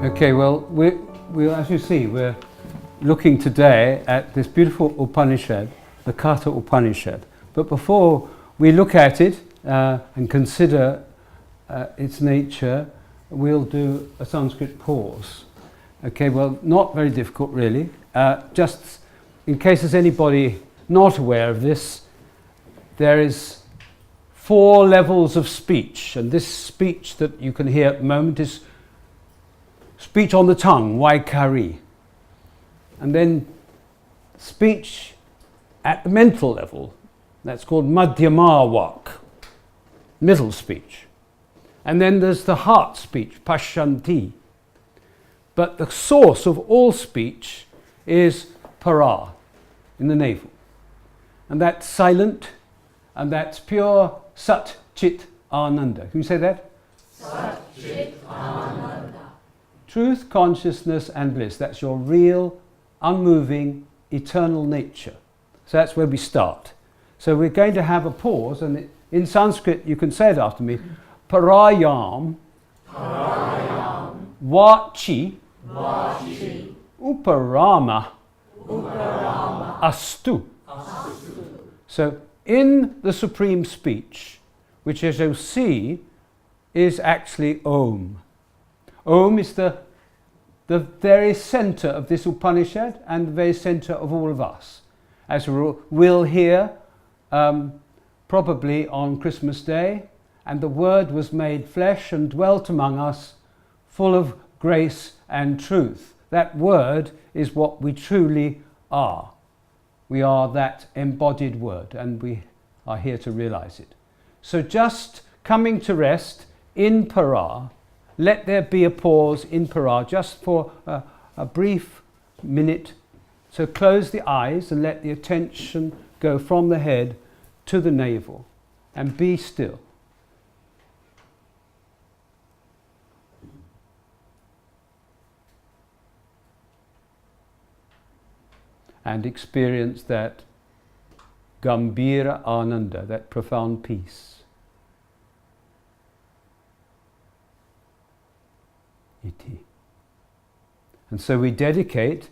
Okay, well, as you see, we're looking today at this beautiful Upanishad, the Katha Upanishad. But before we look at it and consider its nature, we'll do a Sanskrit pause. Okay, well, not very difficult really. Just in case there's anybody not aware of this, there is 4 levels of speech, and this speech that you can hear at the moment is speech on the tongue, Vaikari. And then speech at the mental level, that's called Madhyama Vak, middle speech. And then there's the heart speech, Pashanti. But the source of all speech is Para, in the navel. And that's silent, and that's pure Sat Chit Ananda. Can you say that? Sat Chit Ananda. Truth, consciousness and bliss. That's your real, unmoving, eternal nature. So that's where we start. So we're going to have a pause, and in Sanskrit you can say it after me. Parayam, Parayam, Vachi, Vachi, Uparama, Uparama, Astu. Astu. So in the supreme speech, which as you'll see is actually Om. Om is the very center of this Upanishad and the very center of all of us. As we'll hear probably on Christmas Day, and the Word was made flesh and dwelt among us, full of grace and truth. That Word is what we truly are. We are that embodied Word, and we are here to realize it. So just coming to rest in Para, let there be a pause in Para, just for a brief minute. So close the eyes and let the attention go from the head to the navel, and be still. And experience that Gambhira Ananda, that profound peace. Iti. And so we dedicate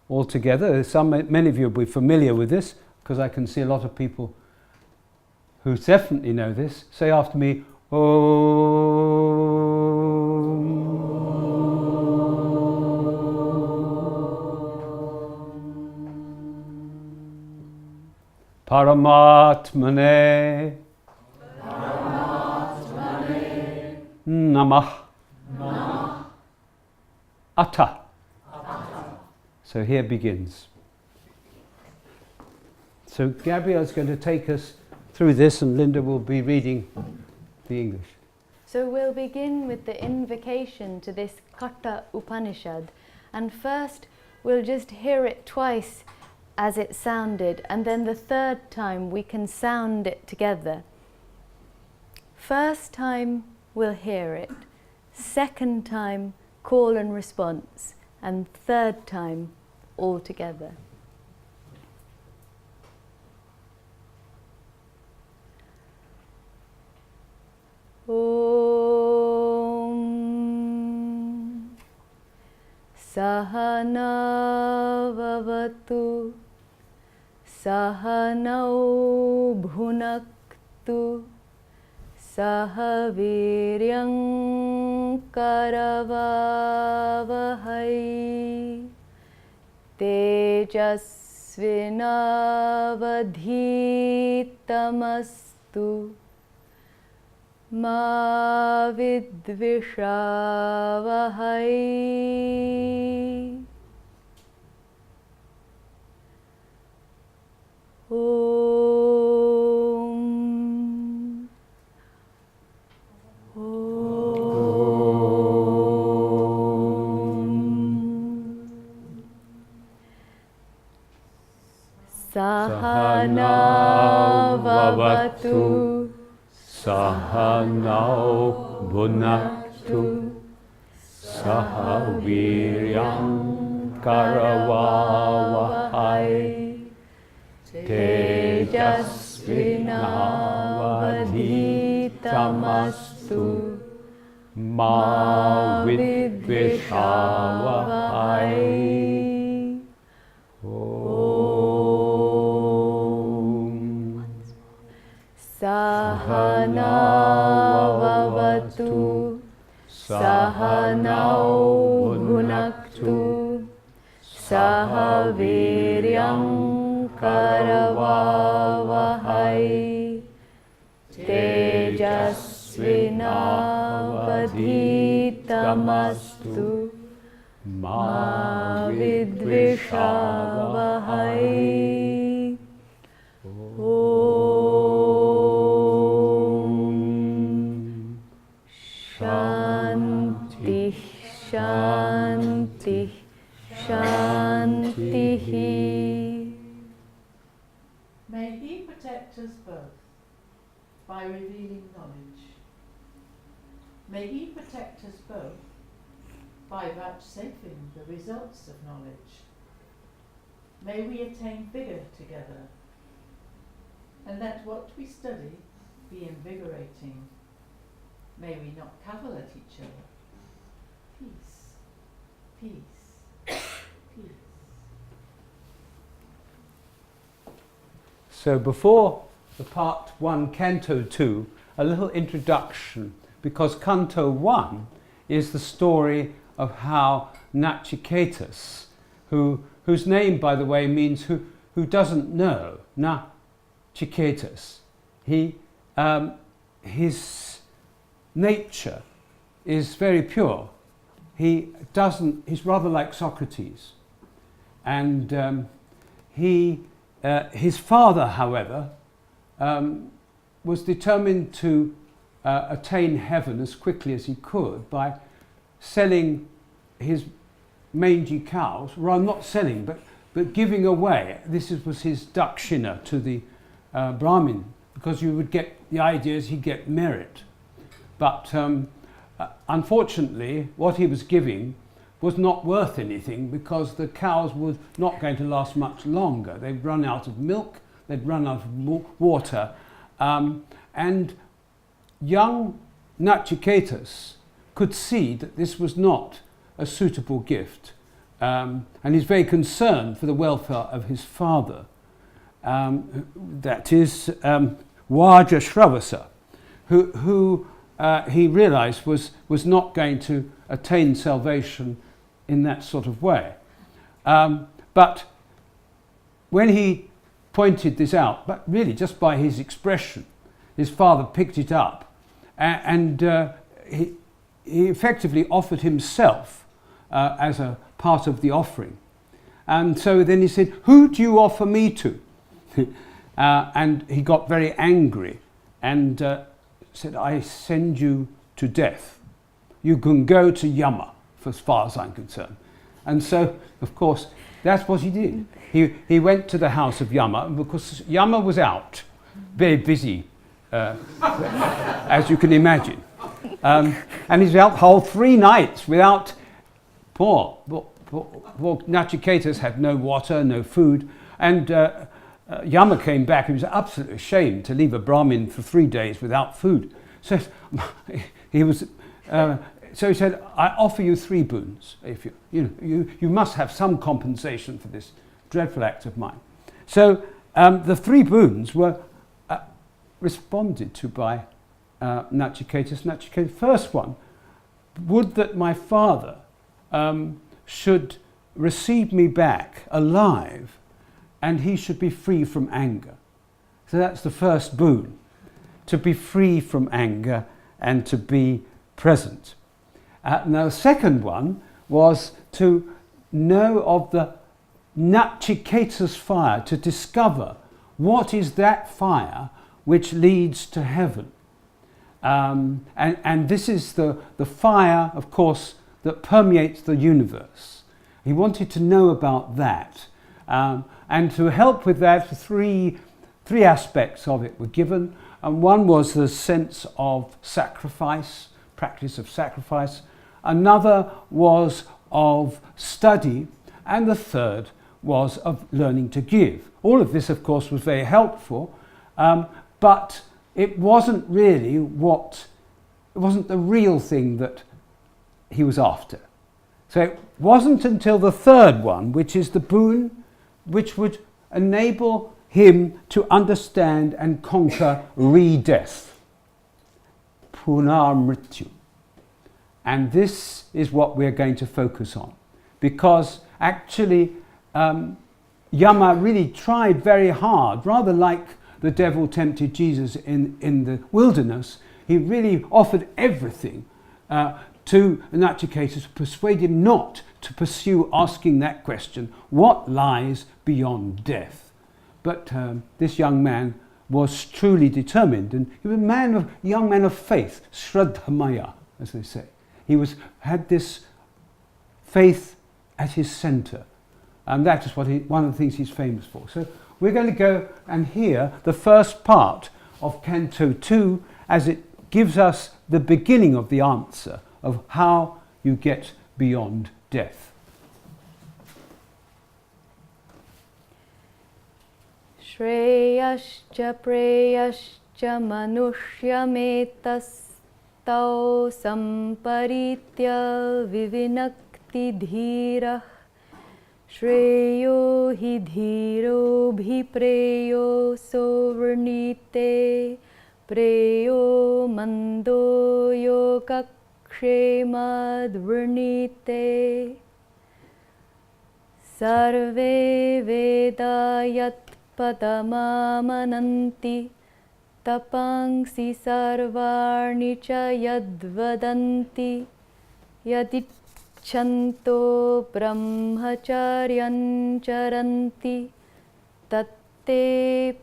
all together. Many of you will be familiar with this, because I can see a lot of people who definitely know this. Say after me, Om. Paramatmane, Paramatmane, Namah, Namah, Atta. Atha. So here begins. So Gabrielle's going to take us through this, and Linda will be reading the English. So we'll begin with the invocation to this Katha Upanishad, and first we'll just hear it twice as it sounded, and then the third time we can sound it together. First time we'll hear it, second time call and response, and third time all together. Om Sahana Vavatu Sahanau Bhunaktu Sahaviryam Karavavahai Tejasvinavadhitamastu Ma vidvishavahai. Om. Om. Sahana Vavatu Sahanau Bhunaktu Sahaviryam Karavavahai Tejasvinavadhitamastu ma vidvishāvahai. Om Sahana vavatu Sahanau bhunaktu Sahaviryam karavavahai Tejasvinavadhitamastu ma vidvishāvahai. Om Shanti Shanti Shanti. May He protect us both by revealing knowledge. May He protect us both by vouchsafing the results of knowledge. May we attain vigour together, and let what we study be invigorating. May we not cavil at each other. Peace, peace, peace. So before the part 1, canto 2, a little introduction, because canto 1 is the story of how Nachiketas, whose name, by the way, means who doesn't know, Nachiketas, his nature is very pure. He's rather like Socrates. And his father, however, was determined to attain heaven as quickly as he could by selling his mangy cows, well, not selling, but giving away. This was his dakshina to the Brahmin, because you would get, the idea is he'd get merit. But unfortunately, what he was giving was not worth anything, because the cows were not going to last much longer. They'd run out of milk, they'd run out of water, and young Nachiketas could see that this was not a suitable gift, and he's very concerned for the welfare of his father, that is Vajashravasa, who he realized was not going to attain salvation in that sort of way. But when he pointed this out, but really just by his expression, his father picked it up, and he effectively offered himself as a part of the offering. And so then he said, "Who do you offer me to?" And he got very angry and said, "I send you to death. You can go to Yama, as far as I'm concerned." And so, of course, that's what he did. He went to the house of Yama, because Yama was out, very busy, as you can imagine. And he's out the whole 3 nights without, poor Nachiketas had no water, no food, and Yama came back. He was absolutely ashamed to leave a Brahmin for 3 days without food. So he said, "I offer you 3 boons. If you must have some compensation for this dreadful act of mine." So the 3 boons were responded to by Nachiketas. Nachiketas, first one, would that my father should receive me back alive, and he should be free from anger. So that's the first boon, to be free from anger and to be present. Now the second one was to know of the Nachiketas fire, to discover what is that fire which leads to heaven. And this is the fire, of course, that permeates the universe. He wanted to know about that. And to help with that, three aspects of it were given. And one was the sense of sacrifice, practice of sacrifice. Another was of study. And the third was of learning to give. All of this, of course, was very helpful. But it wasn't really what it wasn't the real thing that he was after. So it wasn't until the third one, which is the boon, which would enable him to understand and conquer re-death, punar-mrityu. And this is what we're going to focus on, because actually Yama really tried very hard, rather like the devil tempted Jesus in the wilderness. He really offered everything to Nachiketu to persuade him not to pursue asking that question, what lies beyond death? But this young man was truly determined, and he was a young man of faith, Shraddhamaya, as they say. He had this faith at his centre, and that is one of the things he's famous for. So we're going to go and hear the first part of Canto 2 as it gives us the beginning of the answer of how you get beyond death. Shreyascha preyascha manusyametastau samparitya vivinakti dhirah Shreyo hi dhiro bhipreyo sovernite preyo mando yokakshemad vernite sarve vedayat padamamananti tapangsi sarvarni cha yadvadanti yadichanto brahmacharyan charanti tatte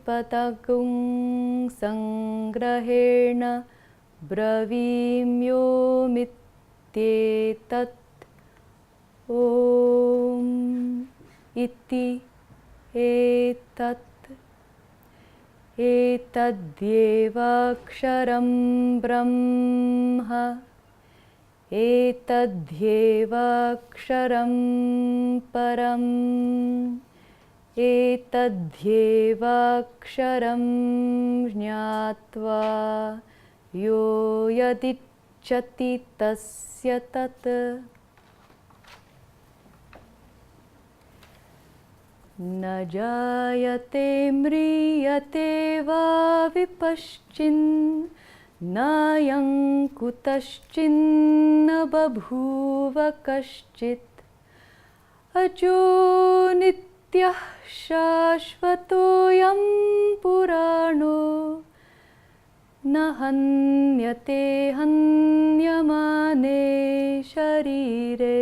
patagum sangrahena bravimyo mityetat om iti etat etadyevaksharam brahma etadyevaksharam param etadyevaksharam jñātva yo yadichati tasya tat na jayate mriyate va vipaschin nayang kutaschin babhuva kaschit ajo nityah shashvatoyam purano nahanyate hanyamane sharire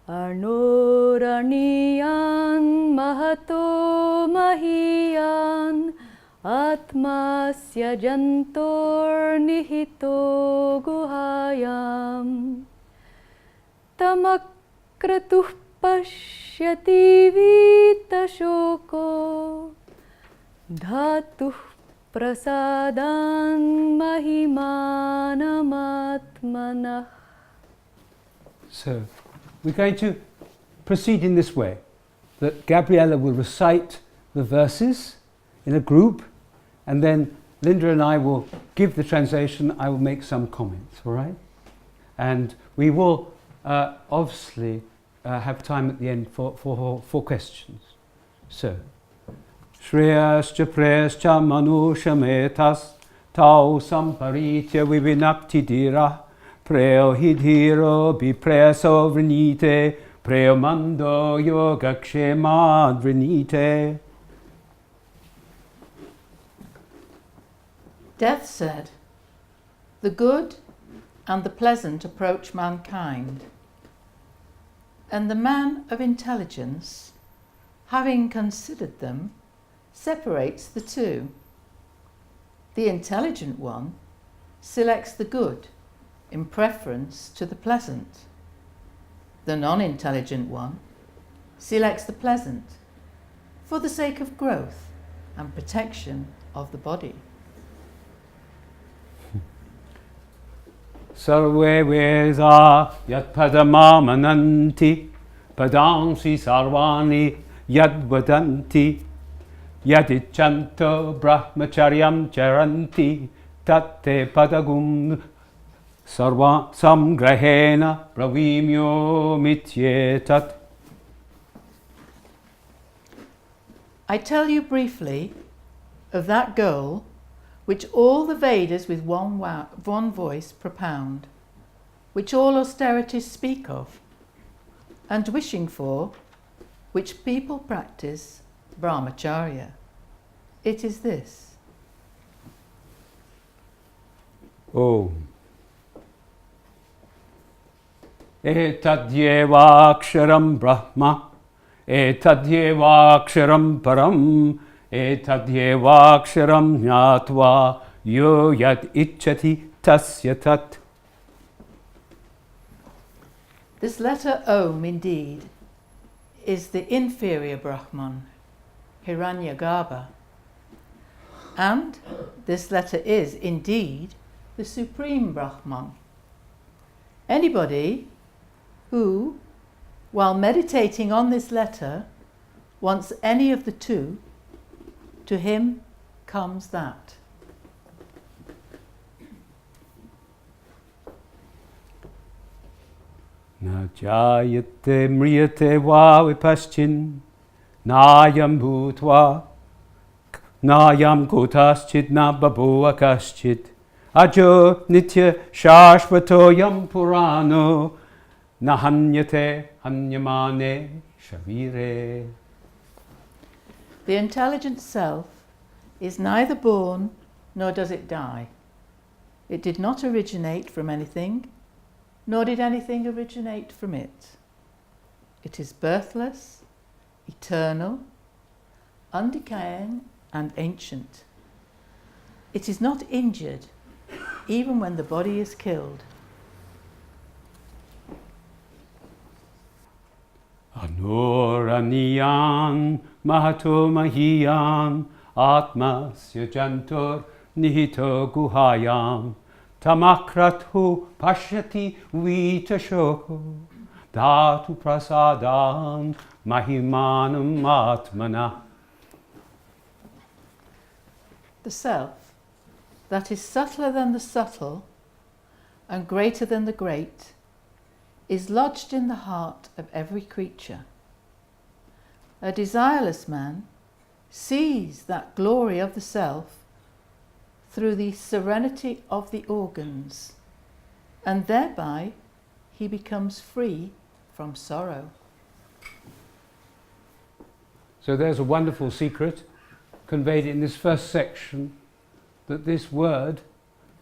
Arnoraniyan mahato mahiyan atmasya jantor nihito guhayam tamakratuh pashyati vita shoko dhatuh prasadan mahimanamatmanah. So we're going to proceed in this way, that Gabriella will recite the verses in a group, and then Linda and I will give the translation. I will make some comments, all right? And we will obviously have time at the end for questions. So, Shreyascha preyascha manusyametas tau samparitya vivinakti dhirah Preo hidhiro bipreso vrenite, preo mando yogakshemad vrenite. Death said, the good and the pleasant approach mankind, and the man of intelligence, having considered them, separates the two. The intelligent one selects the good in preference to the pleasant. The non-intelligent one selects the pleasant for the sake of growth and protection of the body. Sarve veda yat padamamananti padansi sarvani yad vadanti Yadichanto brahmacharyam charanti tatte padagum sarva samgrahena bravimyo mityetat. I tell you briefly of that goal which all the Vedas with one voice propound, which all austerities speak of, and wishing for, which people practice brahmacharya. It is this. Om. Etadyevaksharam brahma, etadyevaksharam param, etadyevaksharam jnatva, yo yad ichchati tasya tat. This letter Om, indeed, is the inferior Brahman, Hiranyagarbha, and this letter is, indeed, the supreme Brahman. Anybody who, while meditating on this letter, wants any of the two, to him comes that. Na jayate mriyate va vipaschin, nayam bhutva, nayam kutaschid na babhuva kaschid, ajo nitya shashvatoyam purano, nahanyate hanyamane shavire. The intelligent self is neither born nor does it die. It did not originate from anything, nor did anything originate from it. It is birthless, eternal, undecaying and ancient. It is not injured even when the body is killed. Anuraniyan mahato mahiyan atmasya jantor nihito guhayam tamakrathu pashyati vitashoko dhatu prasadam mahimanam atmana. The self, that is subtler than the subtle and greater than the great, is lodged in the heart of every creature. A desireless man sees that glory of the self through the serenity of the organs, and thereby he becomes free from sorrow. So there's a wonderful secret conveyed in this first section, that this word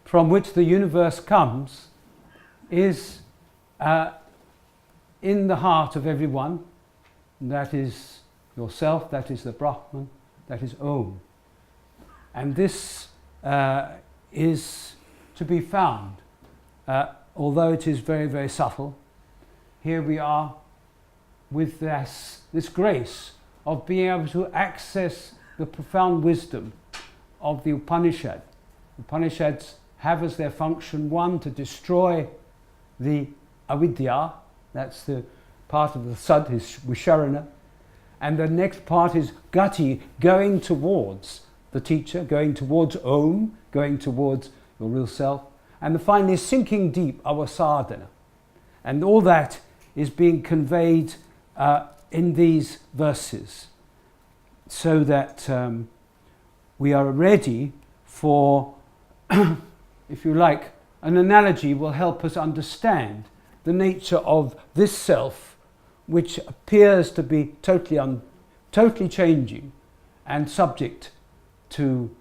from which the universe comes is in the heart of everyone. That is yourself, that is the Brahman, that is Om. And this is to be found, although it is very, very subtle. Here we are with this grace of being able to access the profound wisdom of the Upanishad. Upanishads have as their function, one, to destroy the avidya, that's the part of the sad, is visharana, and the next part is gati, going towards the teacher, going towards Om, going towards your real self, and finally sinking deep, our sadhana. And all that is being conveyed in these verses, so that we are ready for, if you like, an analogy will help us understand the nature of this self, which appears to be totally changing and subject to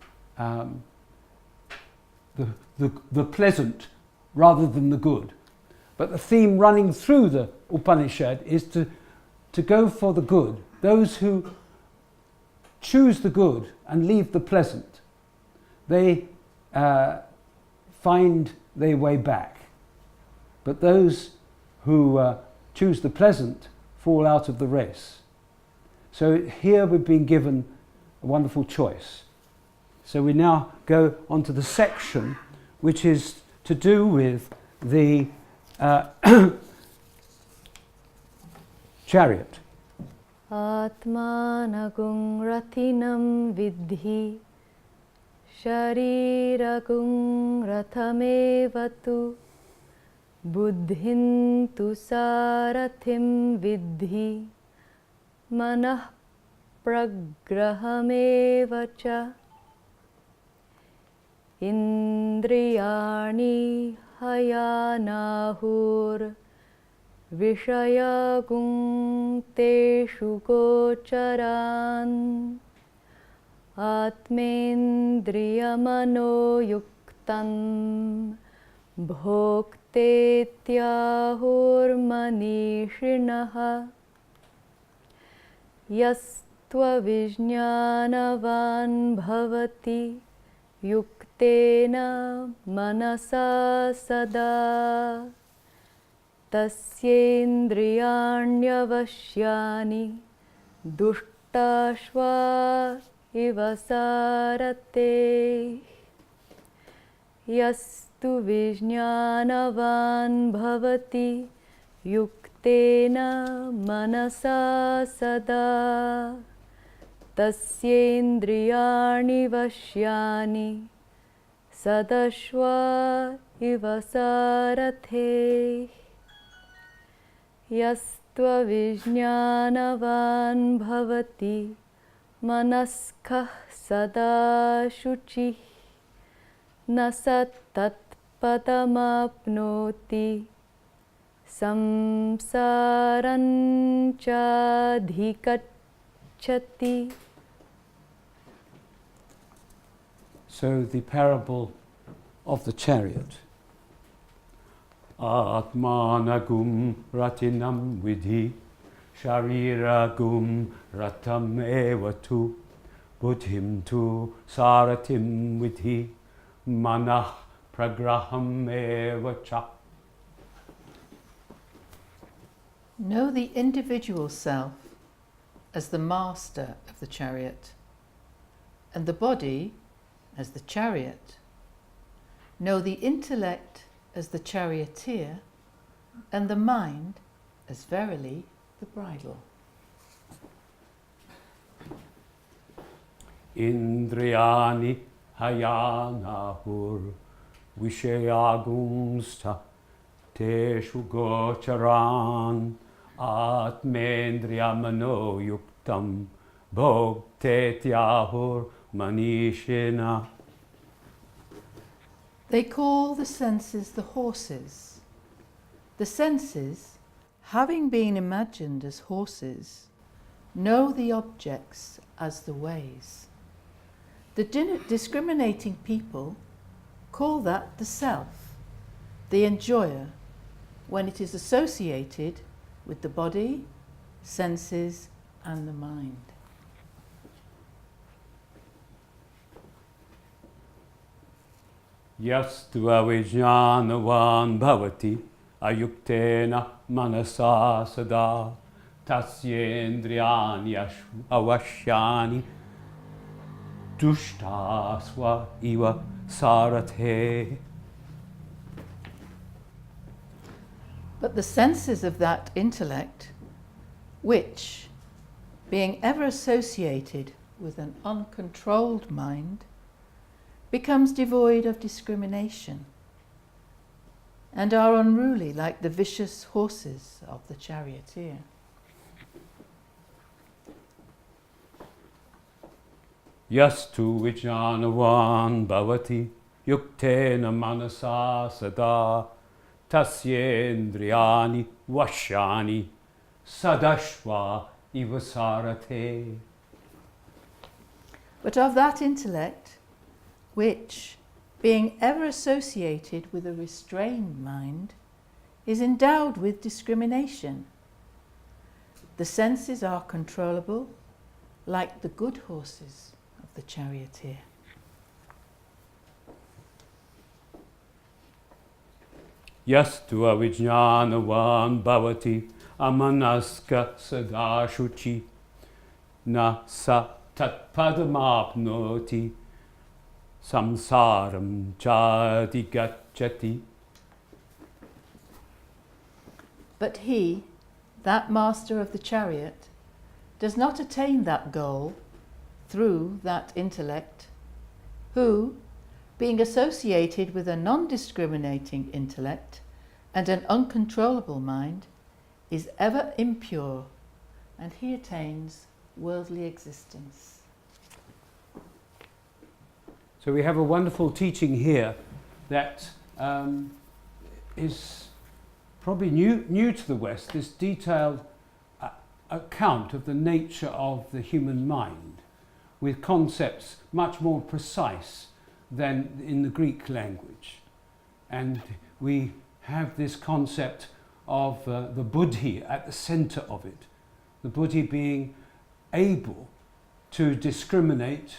the pleasant rather than the good. But the theme running through the Upanishad is to go for the good. Those who choose the good and leave the pleasant, they find their way back. But those who choose the pleasant fall out of the race. So here we've been given a wonderful choice. So we now go on to the section which is to do with the chariot. Atmanagum ratinam vidhi shariragum rathamevatu buddhintu sarathim vidhi manah pragrahamevacha indriyani hayanahur vishayagum teshu gocharan atmendriyamano yuktam bhoktetyahur manishinaha yastva vijñānavan bhavati yuktena manasa sada tasyendriyāṇyavashyāni duṣṭāśva iva sarate yastu vijñānavan bhavati yuktena manasa sada tasyendriyāṇi vashyāni sadashva iva sarate yastva vijñānavan bhavati manaskah sada shuchih nasat tatpadamapnoti samsaranchadhikacchati. So the parable of the chariot. Atmanagum ratinam vidhi shariragum ratam evatu buddhim tu saratim vidhi manah pragraham evacha. Know the individual self as the master of the chariot, and the body as the chariot. Know the intellect as the charioteer, and the mind as verily the bridle. Indriyani hayanahur vishayagumsta teshu gocharan atmendriyamano yuktam bhoktetyahur manishina. They call the senses the horses. The senses, having been imagined as horses, know the objects as the ways. The discriminating people call that the self, the enjoyer, when it is associated with the body, senses, and the mind. Yastva vijñānavan bhavati ayuktena manasa sada tasyendriyani avashyani duṣṭāśva iva sarate. But the senses of that intellect, which, being ever associated with an uncontrolled mind, becomes devoid of discrimination and are unruly like the vicious horses of the charioteer. Yastu vijñānavan bhavati yuktena manasa sada tasyendriyani vashyani sadashva iva sarate. But of that intellect, which, being ever associated with a restrained mind, is endowed with discrimination, the senses are controllable like the good horses of the charioteer. Yastu avijñānavan bhavati amanaska sadashuchi na sa tatpadamapnoti samsaram chadigacchati. But he, that master of the chariot, does not attain that goal through that intellect, who, being associated with a non-discriminating intellect and an uncontrollable mind, is ever impure, and he attains worldly existence. So we have a wonderful teaching here that is probably new to the West, this detailed account of the nature of the human mind, with concepts much more precise than in the Greek language. And we have this concept of the buddhi at the center of it, the buddhi being able to discriminate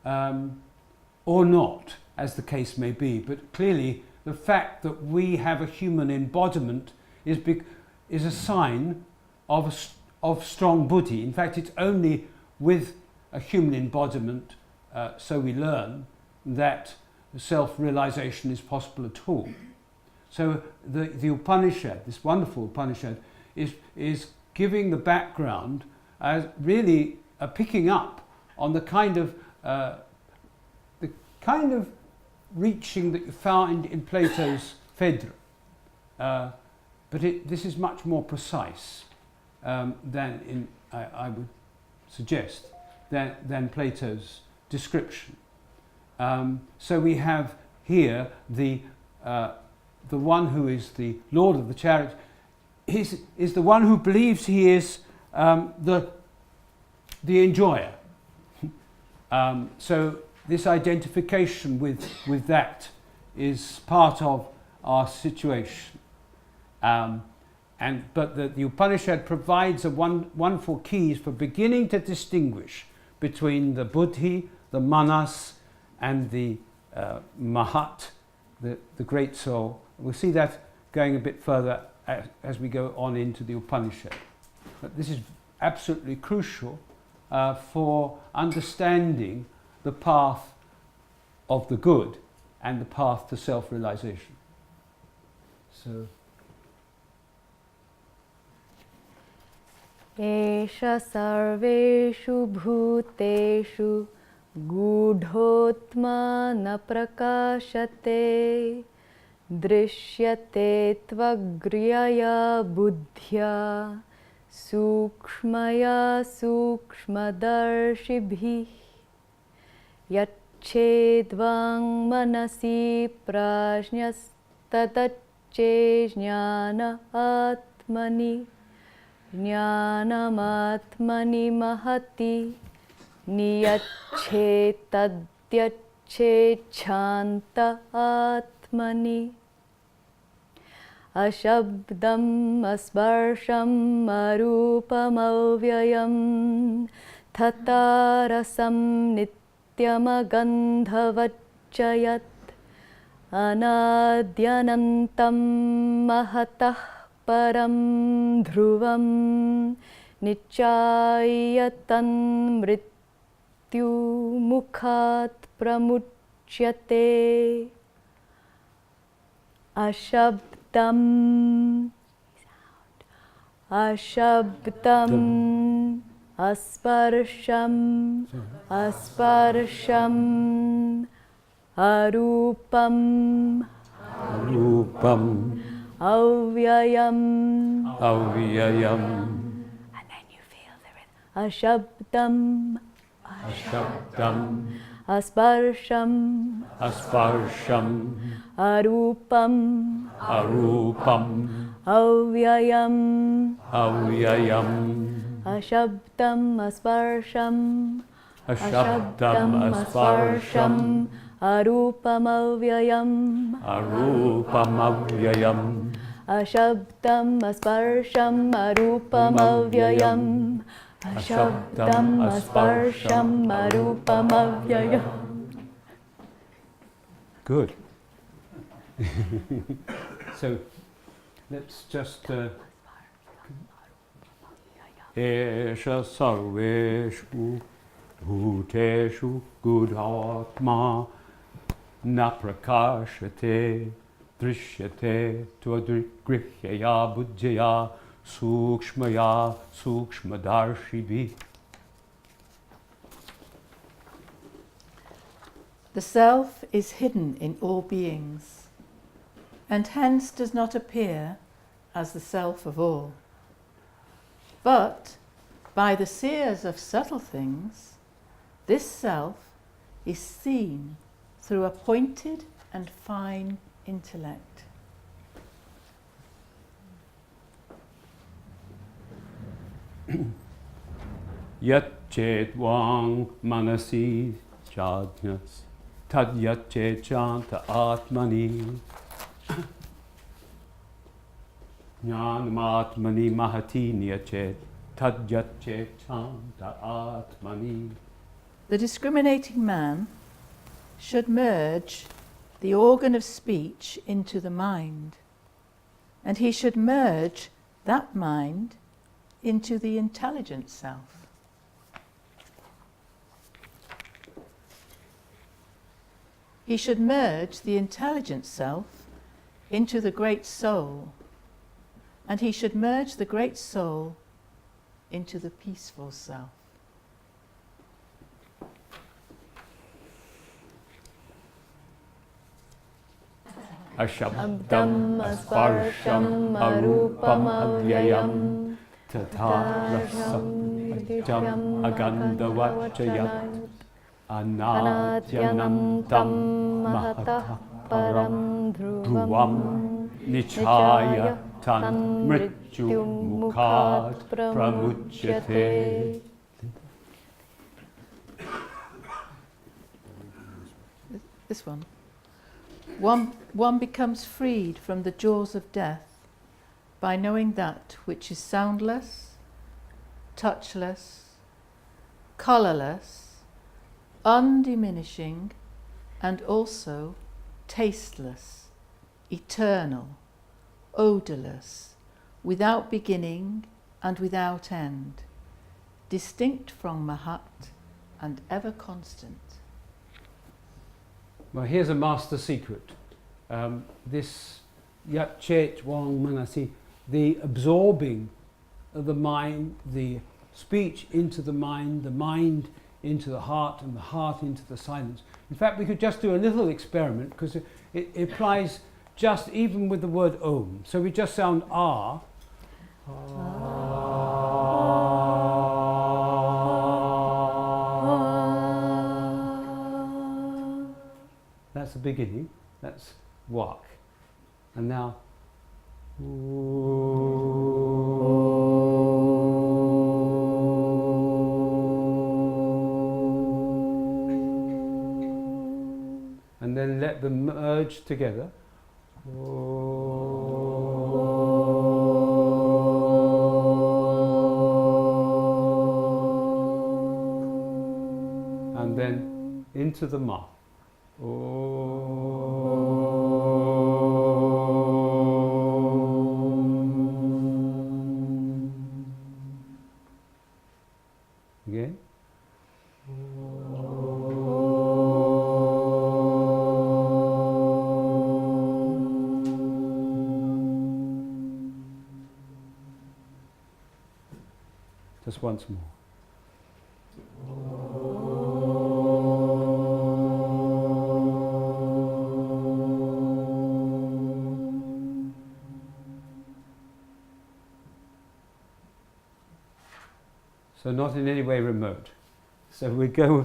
or not, as the case may be. But clearly the fact that we have a human embodiment is a sign of strong buddhi. In fact, it's only with a human embodiment, so we learn, that self-realization is possible at all. So the Upanishad, this wonderful Upanishad, is giving the background as really picking up on the kind of reaching that you find in Plato's Phaedra. But this is much more precise than I would suggest, than Plato's description. So we have here the one who is the Lord of the Chariot is the one who believes he is the enjoyer. So this identification with that is part of our situation. But the Upanishad provides wonderful keys for beginning to distinguish between the buddhi, the manas, and the mahat, the great soul. We'll see that going a bit further as we go on into the Upanishad. But this is absolutely crucial for understanding the path of the good and the path to self-realization. So, Esha sarveshu bhuteshu gudhotma na prakashate drishyate tvagryaya buddhya sukshmaya sukshmadarshibhih yachedvang manasi prajñastatacche jnana atmani Jnanamatmani mahati niyacche tadyacche chanta atmani ashabdam asparsham arupam avyayam tatarasam nityam agandhavacchayat anadyanantam mahatah param dhruvam nichayatan mrityu mukhat pramuchyate ashabdam asparsham arupam avyayam. And then you feel the rhythm. Ashabdam. Asparsham. Arupam. Avyayam. Ashabdam. Asparsham. Arupam avyayam. Ashabdam asparsham arupam avyayam. Ashabdam asparsham arupam avyayam. Good. So let's just Esha sarveshu bhuteshu gudhatma na prakashate drishyate tvagryaya buddhya sukshmaya sukshmadarshibhi. The self is hidden in all beings, and hence does not appear as the self of all. But by the seers of subtle things, this self is seen through a pointed and fine intellect. Yat chet vang manasi jadnyas tad yat chet chanta atmani jnanamatmani mahati nyachet tad yat chet chanta atmani. The discriminating man should merge the organ of speech into the mind, and he should merge that mind into the intelligent self. He should merge the intelligent self into the great soul, and he should merge the great soul into the peaceful self. Ashabdam asparsham arupam avyayam tatha rasam jam agandavachayat anadyanam tam mahatah param dhruvam nichaya tan mrityu mukhat pramuchyate. This one. One becomes freed from the jaws of death by knowing that which is soundless, touchless, colourless, undiminishing, and also tasteless, eternal, odourless, without beginning and without end, distinct from Mahat and ever constant. Well, here's a master secret. This Yat Chet Wang Manasi, the absorbing of the mind, the speech into the mind into the heart, and the heart into the silence. In fact, we could just do a little experiment, because it applies just even with the word Om. So we just sound Ah. That's the beginning, that's Wak. And now, and then let them merge together. And then into the Ma. Again. Just once more. So not in any way remote. So we go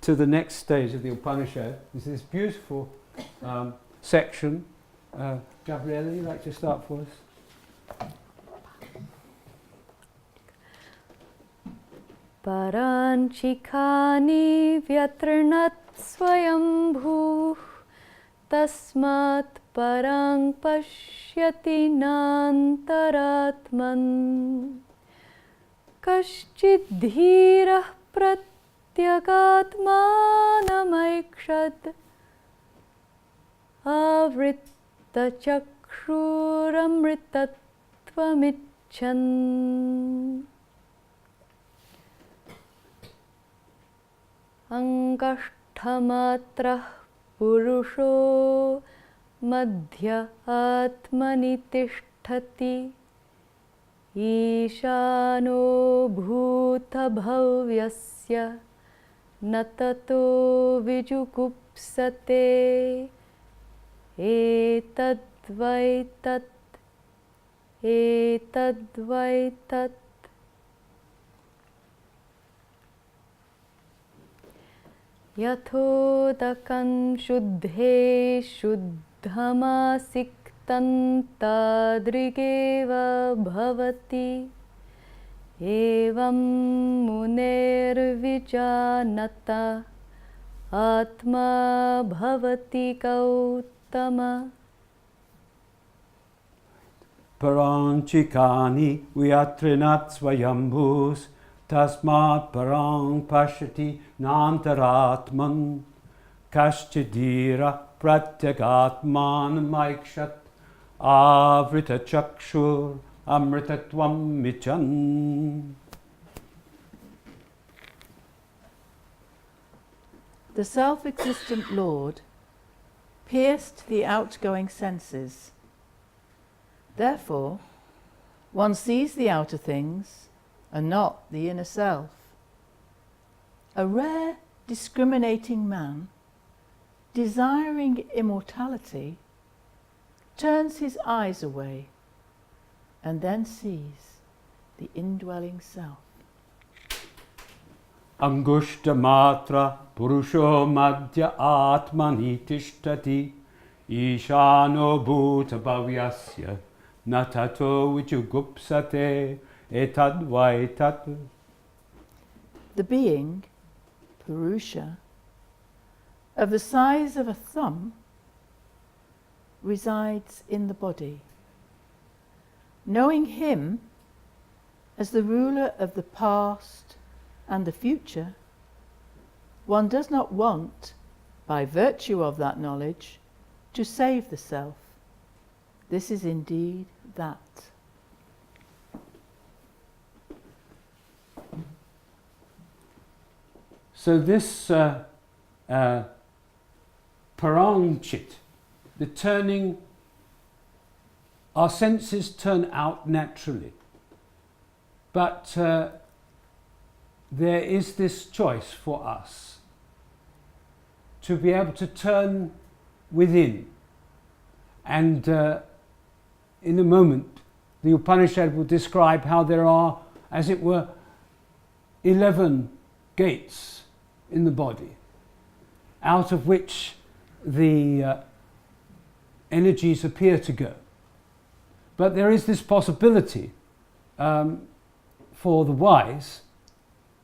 to the next stage of the Upanishad. This is this beautiful section. Gabriella, you'd like to start for us? Paranchikani vyatrnat swayambhuh tasmat parang pashyati nantaratman kaschid dhirah pratyagaatmanamaikshad avritta chakshuramritatvamichan Angashthamatrah purusho madhya atmani tisthati Ishano bhuta bhavyasya natato vijugupsate etadvaitat etadvaitat. Yathodakam shuddhe shuddhamasiktam tadrigeva bhavati evam muner vijanata atma bhavati Gautama. Paranchikani vyatrinat svayambhus tasmat parang pashati nantaratman kaschidira pratyagatman maikshat avrita chakshur amritatvam michan. The self-existent Lord pierced the outgoing senses. Therefore, one sees the outer things and not the inner self. A rare, discriminating man, desiring immortality, turns his eyes away and then sees the indwelling self. Angushta matra purusho madhya atmani tishtati ishano bhuta bhavyasya natato vijugupsate etadvaitat. The being, Purusha, of the size of a thumb, resides in the body. Knowing him as the ruler of the past and the future, one does not want, by virtue of that knowledge, to save the self. This is indeed that. So this paranchit, the turning, our senses turn out naturally. But there is this choice for us to be able to turn within. And in a moment, the Upanishad will describe how there are, as it were, 11 gates in the body, out of which the energies appear to go. But there is this possibility for the wise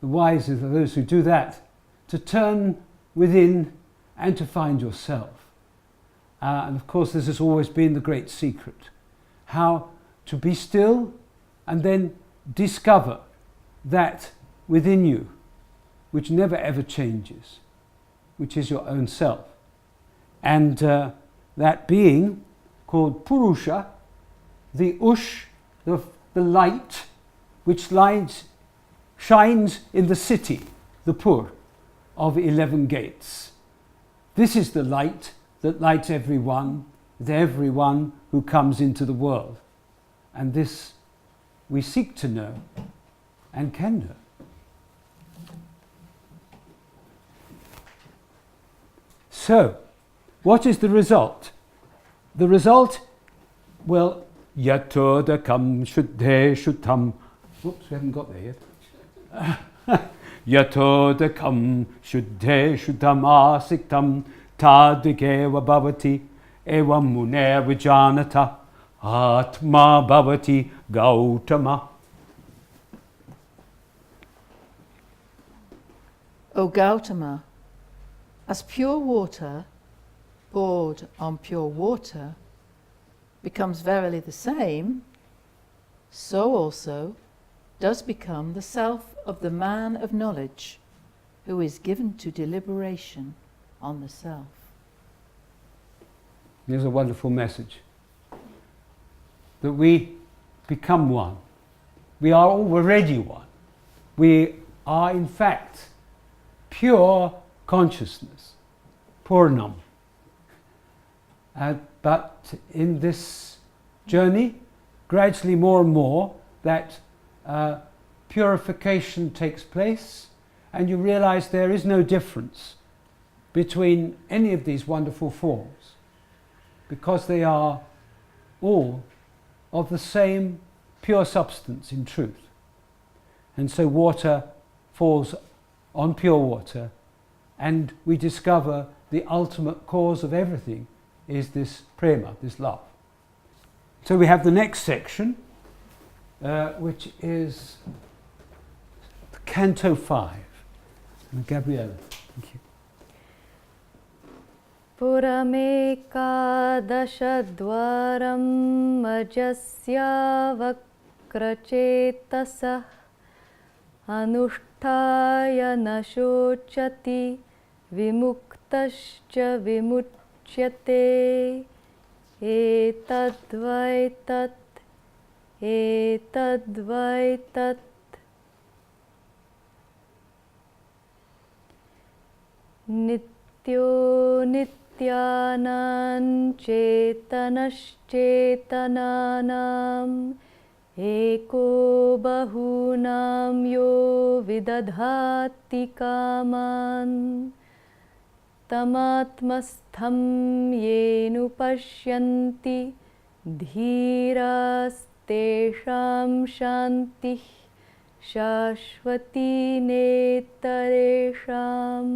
are those who do that, to turn within and to find yourself. And of course this has always been the great secret, how to be still and then discover that within you, which never ever changes, which is your own self. And that being called Purusha, the Ush, the light, which shines in the city, the Pur, of 11 gates. This is the light that lights everyone who comes into the world. And this we seek to know and can know. So, what is the result? The result, well, yatodakam shuddhe shuddham. Whoops, we haven't got there yet. Yatodakam shuddhe shuddham asiktam tadikeva bhavati evam mune vijanata atma bhavati Gautama. O Gautama, as pure water poured on pure water becomes verily the same, so also does become the self of the man of knowledge who is given to deliberation on the self. Here's a wonderful message. That we become one. We are already one. We are in fact pure consciousness, Purnam. But in this journey, gradually more and more, that purification takes place, and you realize there is no difference between any of these wonderful forms, because they are all of the same pure substance in truth. And so water falls on pure water, and we discover the ultimate cause of everything is this prema, this love. So we have the next section, which is Canto 5. And Gabriella, thank you. Puramekadashadvaram ajasya vakracetasa anushtaya nashochati vimuktascha vimuchyate etadvaitat etadvaitat. Nityo nityanam chetanascetananam eko bahunam yo vidadhati kaman tamatmastham yenu pashyanti dhiras tesham shantih shashvati netaresham.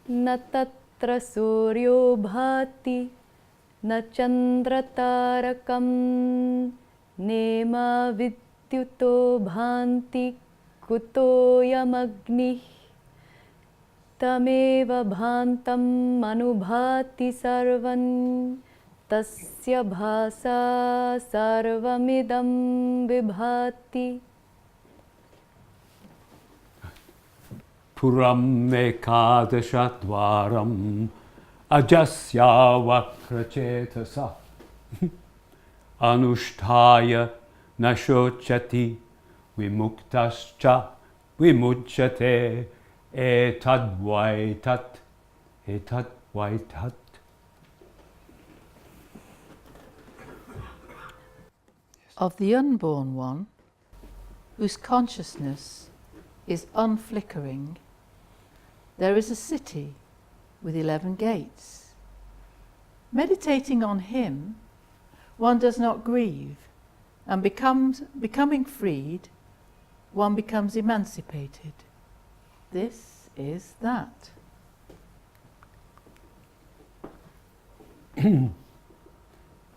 Na tatra suryo bhati na chandra tarakam nema vidyuto bhanti kuto yamagnih tameva bhantam anubhati sarvan tasya bhasa sarvamidam vibhati. Puram ekadashadvaram ajasya vakracetasa anushtaya nashochati vimuktascha vimuchyate etadvaitat etadvaitat. Of the unborn one, whose consciousness is unflickering, there is a city with 11 gates. Meditating on him, one does not grieve, and becoming freed, one becomes emancipated. This is that.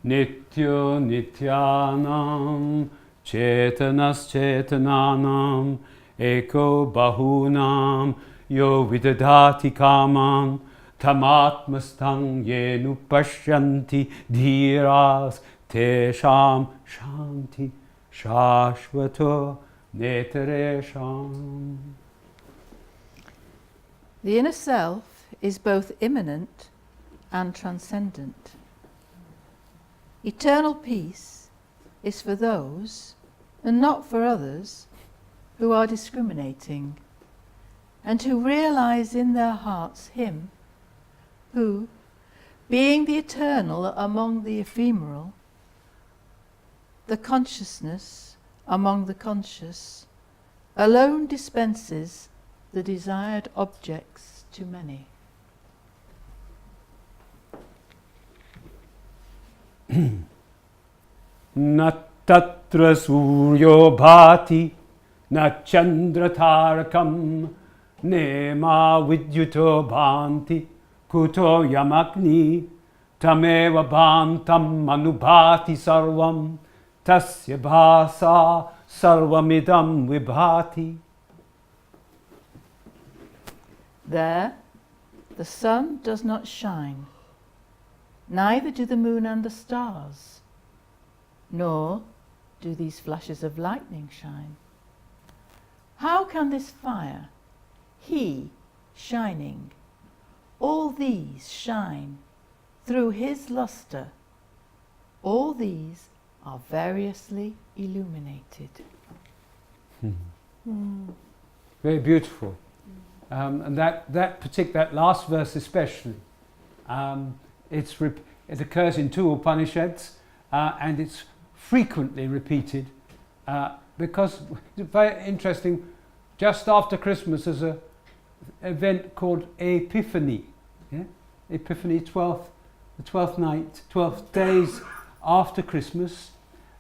Nityo nityanam chetanas chetananam eko bahunam yo vidadhati kaman tamatmastang yenu pashyanti dhiras tesham shanti shashvato netaresham. The inner self is both immanent and transcendent. Eternal peace is for those, and not for others, who are discriminating, and who realize in their hearts him who, being the eternal among the ephemeral, the consciousness among the conscious, alone dispenses the desired objects to many. Na tatra suryo bhati na chandra tarakam nema vidyuto bhanti kuto yamagni tameva bhantam anubhati sarvam tasya bhasa sarvamidam vibhati. There the sun does not shine, neither do the moon and the stars, nor do these flashes of lightning shine. How can this fire, he shining, all these shine through his lustre? All these are variously illuminated. Very beautiful. And that last verse especially, It occurs in 2 Upanishads and it's frequently repeated because it's very interesting. Just after Christmas there's an event called Epiphany. Yeah? Epiphany, the 12th night, 12 days after Christmas.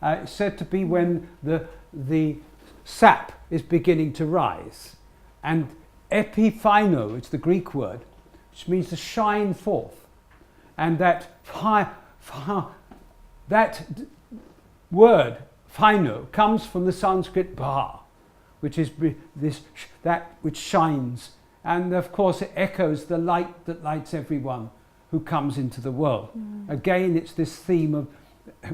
It's said to be when the sap is beginning to rise. And epiphino, it's the Greek word, which means to shine forth. And that word, phino, comes from the Sanskrit bha, which is that which shines. And of course it echoes the light that lights everyone who comes into the world. Again, it's this theme of,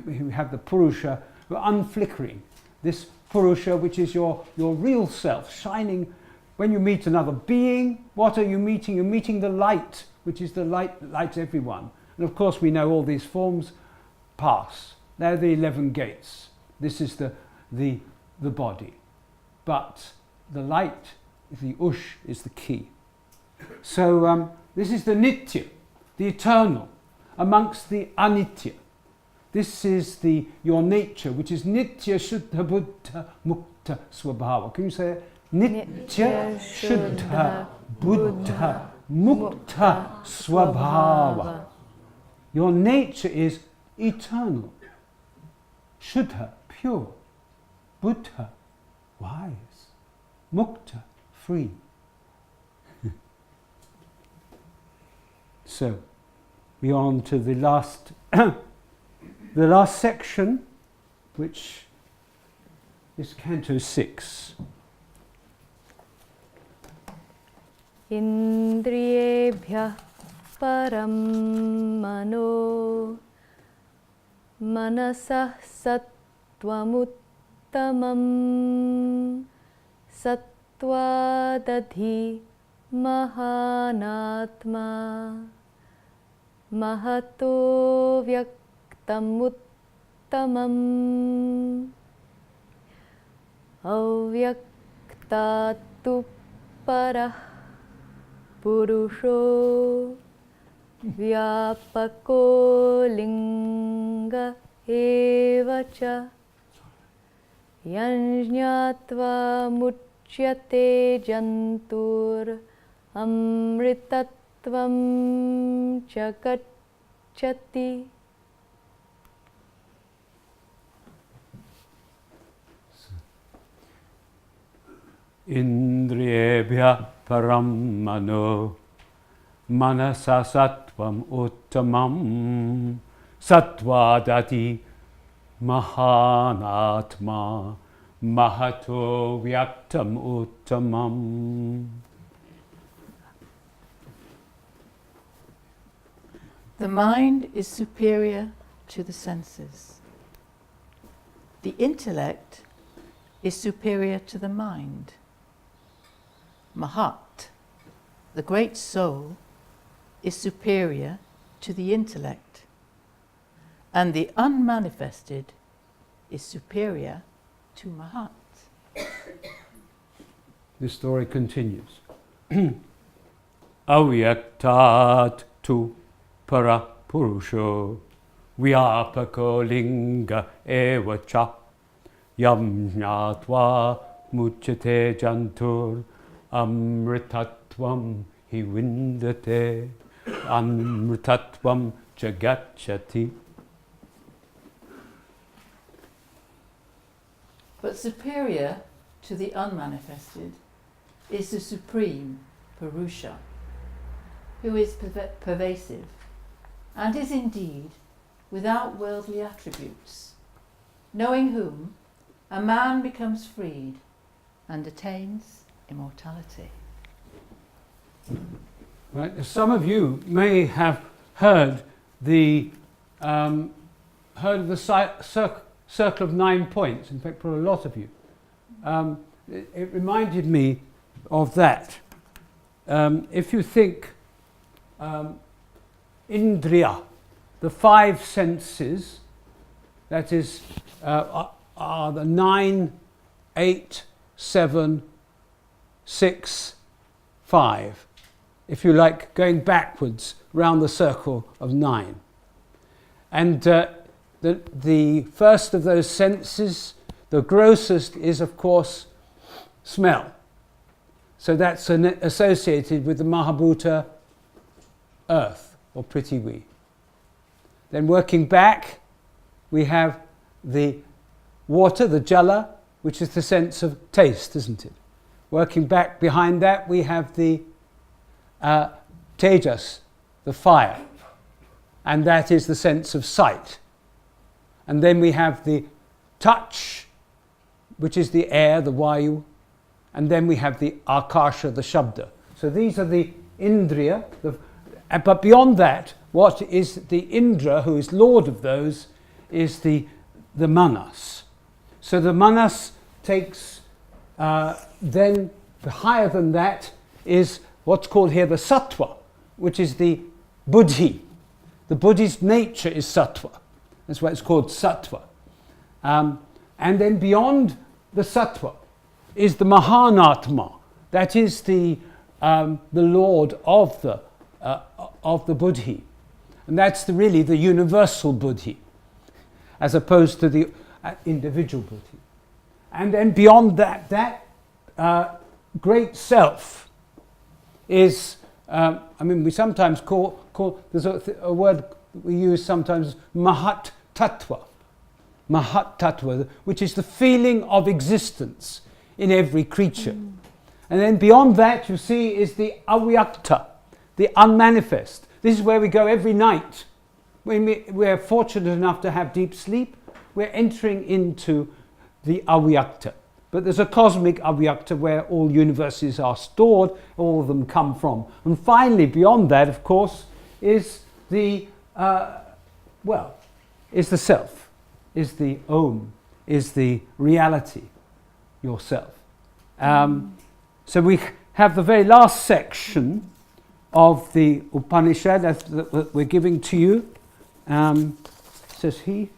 we have the Purusha, unflickering. This Purusha, which is your real self, shining. When you meet another being, what are you meeting? You're meeting the light, which is the light that lights everyone. And of course we know all these forms pass. They're the 11 gates. This is the body. But the light, the ush, is the key. So this is the nitya, the eternal, amongst the anitya. This is your nature, which is nitya shuddha buddha mukta swabhava. Can you say it? Nitya shuddha buddha mukta swabhava. Your nature is eternal, shuddha, pure, buddha, wise, mukta, free. So, we are on to the last the last section, which is Canto 6. Indriyebhyah param mano manasah sattvam sattvadadhi mahanatma mahato vyaktamuttamam avyaktatu parah purusho vyapako linga evacha yanjñatva muchyate jantur amritatvam chakachati. Indriyebhya param mano manasa sattvam uttamam sattvadati mahanatma mahato vyaktam uttamam. The mind is superior to the senses. The intellect is superior to the mind. Mahat, the great soul, is superior to the intellect, and the unmanifested is superior to Mahat. The story continues. Avyaktat tu para purusho vyapako linga evacha yam jnatva muchyate jantur amritatvam hi vindate amritatvam jagachati. But superior to the unmanifested is the supreme Purusha, who is pervasive and is indeed without worldly attributes, knowing whom a man becomes freed and attains immortality. Right. Some of you may have heard the circle of 9 points. In fact, for a lot of you, it reminded me of that. If you think Indriya, the 5 senses, that is, are the 9, 8, 7, 6, 5. If you like, going backwards round the circle of 9. And the first of those senses, the grossest, is of course smell. So that's associated with the Mahabhuta, earth, or Prithvi. Then working back, we have the water, the jala, which is the sense of taste, isn't it? Working back behind that, we have the tejas, the fire, and that is the sense of sight. And then we have the touch, which is the air, the vayu, and then we have the akasha, the shabda. So these are the indriya, but beyond that, what is the indra, who is lord of those, is the manas. So the manas takes, then higher than that is what's called here the sattva, which is the buddhi. The buddhi's nature is sattva. That's why it's called sattva. And then beyond the sattva is the mahanatma. That is the lord of the buddhi. And that's really the universal buddhi, as opposed to the individual buddhi. And then beyond that great self is, we sometimes call there's a word we use sometimes, mahat tattva, which is the feeling of existence in every creature. And then beyond that, you see, is the avyakta, the unmanifest. This is where we go every night. When we're fortunate enough to have deep sleep, we're entering into the avyakta. But there's a cosmic avyakta where all universes are stored, all of them come from. And finally, beyond that, of course, is the self, is the Om, is the reality, yourself. So we have the very last section of the Upanishad that we're giving to you. Says he.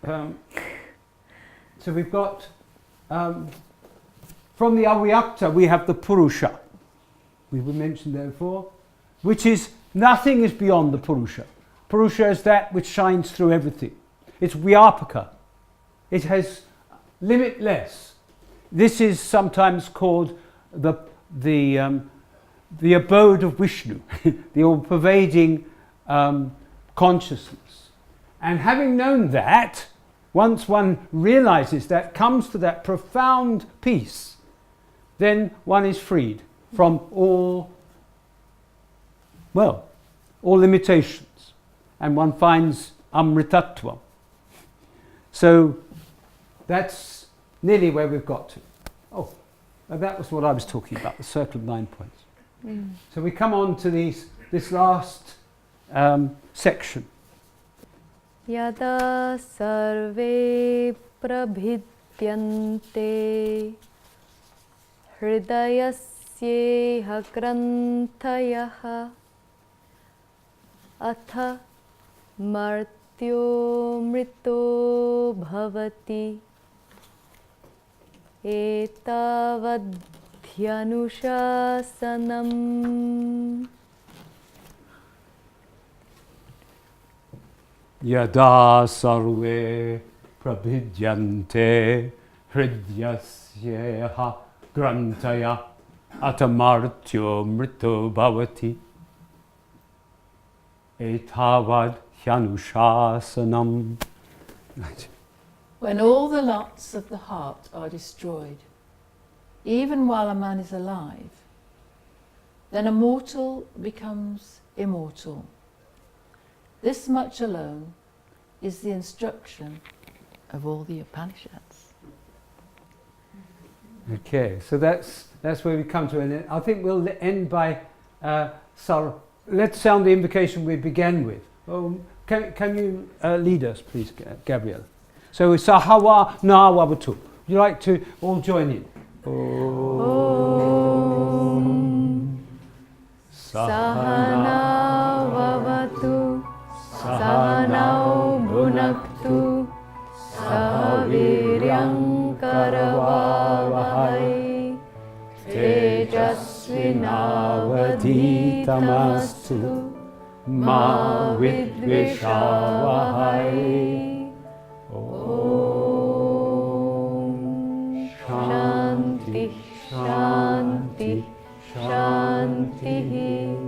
So we've got, from the Avyakta, we have the Purusha. We mentioned there before, which is, nothing is beyond the Purusha. Purusha is that which shines through everything. It's Vyapaka. It has limitless. This is sometimes called the abode of Vishnu, the all-pervading consciousness. And having known that, once one realizes that, comes to that profound peace, then one is freed from all limitations, and one finds amritatva. So that's nearly where we've got to. Oh, that was what I was talking about, the circle of 9 points. So we come on to this last section. Yada sarve prabhidyante hridayasyeha granthayah atha martyo mrito bhavati etavadhyanushasanam. Yada sarve prabhidyante hridyasyeha grantaya atamartyo mrito bhavati etavad hyanushasanam. When all the lots of the heart are destroyed, even while a man is alive, then a mortal becomes immortal. This much alone is the instruction of all the Upanishads. Okay, so that's where we come to an end. I think we'll end by let's sound the invocation we began with. Can you lead us, please, Gabrielle? So Sahawa Nawavatu. Would you like to all join in? Om Sahana Vavatu Sahanau Bhunaktu Sahaviryam Karavavahai Tejasvinavadhitamastu ma vidvishavahai. Om Shanti Shanti Shanti.